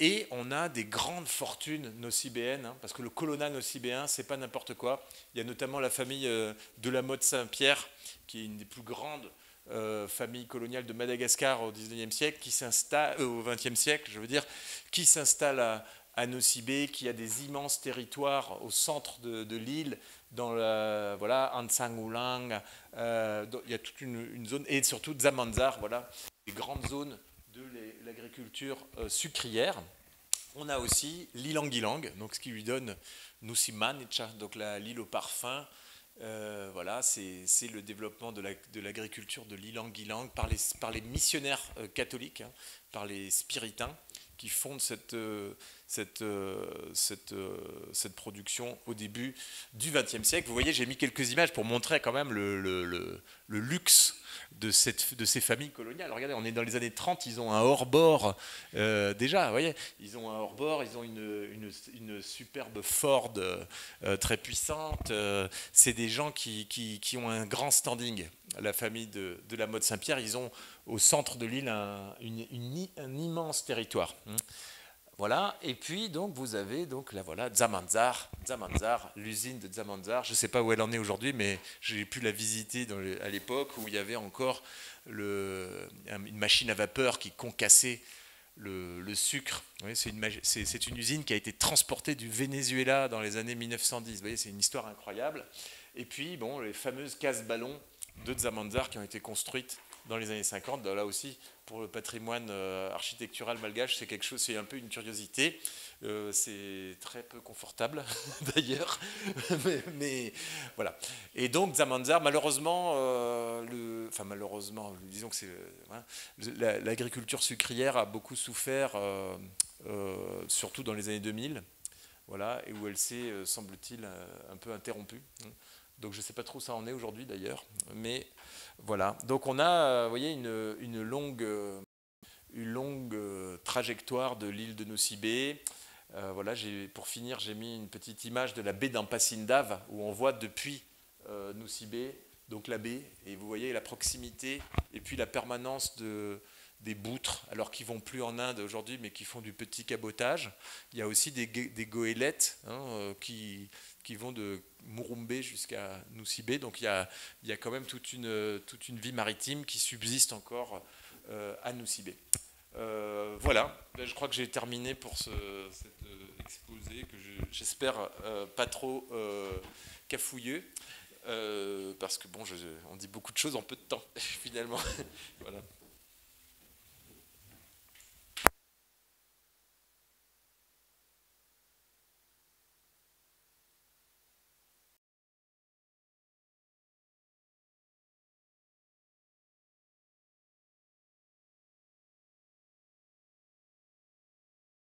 Speaker 1: Et on a des grandes fortunes nocibéennes, hein, parce que le colonna nocibéen, c'est pas n'importe quoi. Il y a notamment la famille de la Motte Saint-Pierre, qui est une des plus grandes familles coloniales de Madagascar au XIXe siècle, qui s'installe au XXe siècle, je veux dire, qui s'installe à Nosy-Be, qui a des immenses territoires au centre de l'île, dans la voilà, Ansangoulang, il y a toute une zone, et surtout Zamanzar, voilà, des grandes zones de l'agriculture sucrière. On a aussi l'Ilang-Ilang, donc ce qui lui donne Nusimanica, donc l'île au parfum. Voilà, c'est le développement de l'agriculture de l'Ilang-Ilang par les missionnaires catholiques, hein, par les spiritains qui fondent cette production au début du XXe siècle. Vous voyez, j'ai mis quelques images pour montrer quand même le luxe de ces familles coloniales. Alors, regardez, on est dans les années 30, ils ont un hors-bord déjà, vous voyez, ils ont un hors-bord, ils ont une superbe Ford très puissante. C'est des gens qui ont un grand standing. La famille de la Motte Saint-Pierre, ils ont au centre de l'île un immense territoire. Voilà, et puis donc vous avez donc là voilà Zamanzar, l'usine de Zamanzar. Je ne sais pas où elle en est aujourd'hui, mais j'ai pu la visiter à l'époque où il y avait encore une machine à vapeur qui concassait le sucre. C'est une usine qui a été transportée du Venezuela dans les années 1910. Vous voyez, c'est une histoire incroyable. Et puis bon, les fameuses cases ballons de Zamanzar qui ont été construites dans les années 50, là aussi, pour le patrimoine architectural malgache, c'est quelque chose, c'est un peu une curiosité. C'est très peu confortable, d'ailleurs. mais voilà. Et donc, Zamanzar, malheureusement, disons que l'agriculture sucrière a beaucoup souffert, surtout dans les années 2000, voilà, et où elle s'est, semble-t-il, un peu interrompue. Donc je ne sais pas trop où ça en est aujourd'hui d'ailleurs, mais voilà. Donc on a, vous voyez, une longue trajectoire de l'île de Nosy-Be. Voilà, pour finir, j'ai mis une petite image de la baie d'Ampasindav où on voit depuis Nosy-Be, donc la baie, et vous voyez la proximité et puis la permanence des boutres, alors qu'ils ne vont plus en Inde aujourd'hui, mais qui font du petit cabotage. Il y a aussi des goélettes hein, qui vont de Murumbe jusqu'à Nosy-Be. Donc il y a quand même toute une vie maritime qui subsiste encore à Nosy-Be. Voilà, je crois que j'ai terminé pour cet exposé que j'espère pas trop cafouilleux. Parce que bon, on dit beaucoup de choses en peu de temps, finalement. Voilà.